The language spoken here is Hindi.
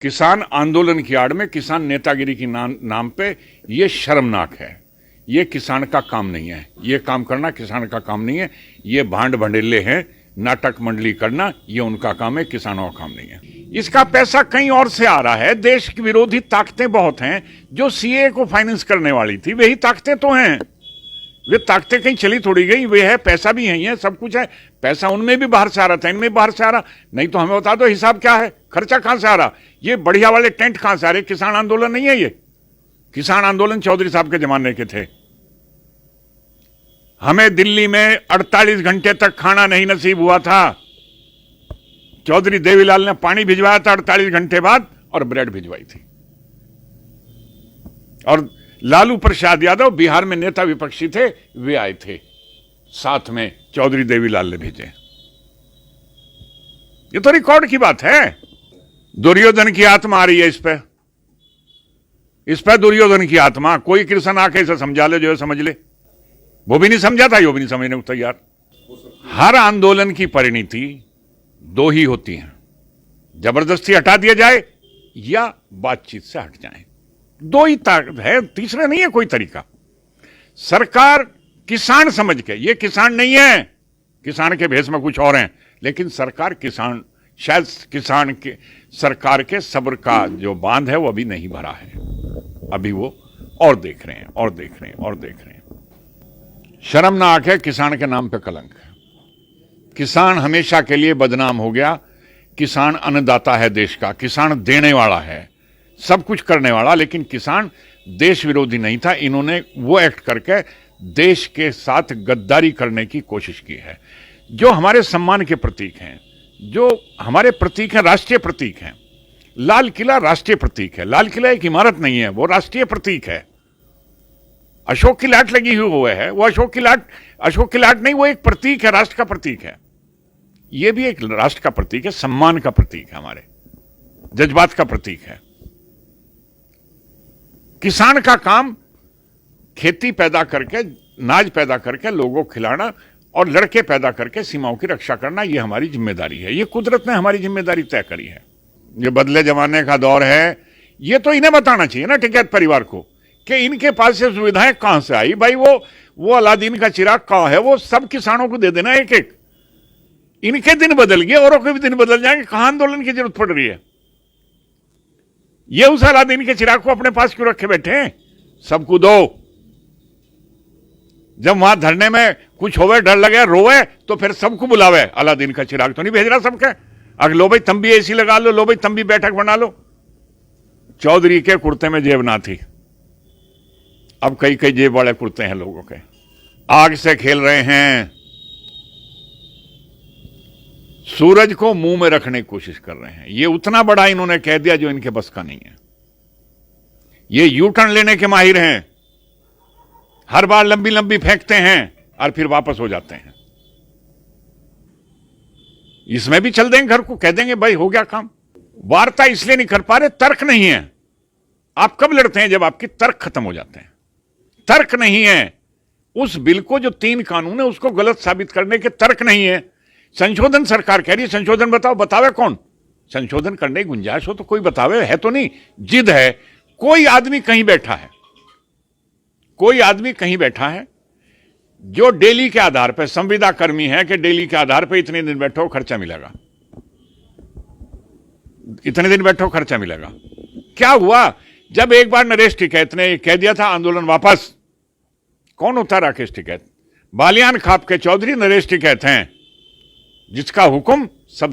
किसान आंदोलन की आड़ में किसान नेतागिरी की नाम पे ये शर्मनाक है। ये किसान का काम नहीं है। ये काम करना किसान का काम नहीं है। ये भांड भंडेले हैं, नाटक मंडली करना ये उनका काम है, किसानों का काम नहीं है। इसका पैसा कहीं और से आ रहा है। देश की विरोधी ताकतें बहुत हैं जो सीए को फाइनेंस करने वाली थी, वही ताकतें तो हैं। वे ताकतें कहीं चली थोड़ी गई, वे है, पैसा भी यही है, सब कुछ है। पैसा उनमें भी बाहर से आ रहा था, इनमें बाहर से आ रहा। नहीं तो हमें बता दो हिसाब क्या है, खर्चा कहां से आ रहा, ये बढ़िया वाले टेंट कहां से आ रहे। किसान आंदोलन नहीं है ये। किसान आंदोलन चौधरी साहब के जमाने के थे। हमें दिल्ली में 48 घंटे तक खाना नहीं नसीब हुआ था। चौधरी देवीलाल ने पानी भिजवाया था 48 घंटे बाद और ब्रेड भिजवाई थी। और लालू प्रसाद यादव बिहार में नेता विपक्षी थे, वे आए थे साथ में, चौधरी देवीलाल ने भेजे। ये तो रिकॉर्ड की बात है। दुर्योधन की आत्मा आ रही है इस पे दुर्योधन की आत्मा। कोई कृष्ण आके इसे समझा ले, जो है समझ ले। वो भी नहीं समझा था, यो भी नहीं समझने को तैयार। हर आंदोलन की परिणति दो ही होती हैं, जबरदस्ती हटा दिया जाए या बातचीत से हट जाए। दो ही ताकत है, तीसरा नहीं है कोई तरीका। सरकार किसान समझ के, ये किसान नहीं है, किसान के भेष में कुछ और हैं, लेकिन सरकार किसान, शायद किसान के सरकार के सब्र का जो बांध है वो अभी नहीं भरा है। अभी वो और देख रहे हैं और देख रहे हैं और देख रहे हैं। शर्मनाक है, किसान के नाम पे कलंक है। किसान हमेशा के लिए बदनाम हो गया। किसान अन्नदाता है देश का, किसान देने वाला है, सब कुछ करने वाला, लेकिन किसान देश विरोधी नहीं था। इन्होंने वो एक्ट करके देश के साथ गद्दारी करने की कोशिश की है। जो हमारे सम्मान के प्रतीक हैं, जो हमारे प्रतीक हैं, राष्ट्रीय प्रतीक हैं। लाल किला राष्ट्रीय प्रतीक है। लाल किला एक इमारत नहीं है, वो राष्ट्रीय प्रतीक है। अशोक की लाट लगी हुई है, वो अशोक की लाट नहीं, वो एक प्रतीक है, राष्ट्र का प्रतीक है। ये भी एक राष्ट्र का प्रतीक है, सम्मान का प्रतीक है, हमारे जज्बात का प्रतीक है। किसान का काम खेती पैदा करके, नाज पैदा करके लोगों को खिलाना और लड़के पैदा करके सीमाओं की रक्षा करना, यह हमारी जिम्मेदारी है। यह कुदरत ने हमारी जिम्मेदारी तय करी है। ये बदले जमाने का दौर है, ये तो इन्हें बताना चाहिए ना टिकैत परिवार को कि इनके पास से सुविधाएं कहां से आई। भाई वो अलादीन का चिराग कहां है, वो सब किसानों को दे देना एक एक। इनके दिन बदल गए, औरों के भी दिन बदल जाएंगे। कहां आंदोलन की जरूरत पड़ रही है? ये उस अलादीन के चिराग को अपने पास क्यों रखे बैठे हैं? सबको दो। जब वहां धरने में कुछ होवे, डर लगे, रोवे, तो फिर सबको बुलावे। अलादीन का चिराग तो नहीं भेज रहा सबके। अगर लो भाई तुम भी एसी लगा लो, लो भाई तुम भी बैठक बना लो। चौधरी के कुर्ते में जेब ना थी, अब कई कई जेब वाले कुर्ते हैं लोगों के। आग से खेल रहे हैं, सूरज को मुंह में रखने की कोशिश कर रहे हैं। ये उतना बड़ा इन्होंने कह दिया जो इनके बस का नहीं है। ये यू टर्न लेने के माहिर हैं, हर बार लंबी लंबी फेंकते हैं और फिर वापस हो जाते हैं। इसमें भी चल देंगे घर को, कह देंगे भाई हो गया काम। वार्ता इसलिए नहीं कर पा रहे, तर्क नहीं है। आप कब लड़ते हैं? जब आपके तर्क खत्म हो जाते हैं। तर्क नहीं है। उस बिल को, जो 3 कानून है, उसको गलत साबित करने के तर्क नहीं है। संशोधन सरकार कह रही है, संशोधन बताओ, बतावे कौन? संशोधन करने की गुंजाइश हो तो कोई बतावे, है तो नहीं। जिद है। कोई आदमी कहीं बैठा है, कोई आदमी कहीं बैठा है जो डेली के आधार पर संविदा कर्मी है कि डेली के आधार पर इतने दिन बैठो खर्चा मिलेगा, इतने दिन बैठो खर्चा मिलेगा। क्या हुआ? जब एक बार नरेश टिकैत ने कह दिया था आंदोलन वापस। कौन होता राकेश टिकैत? बालियान खाप के चौधरी नरेश टिकैत हैं, जिसका हुक्म सब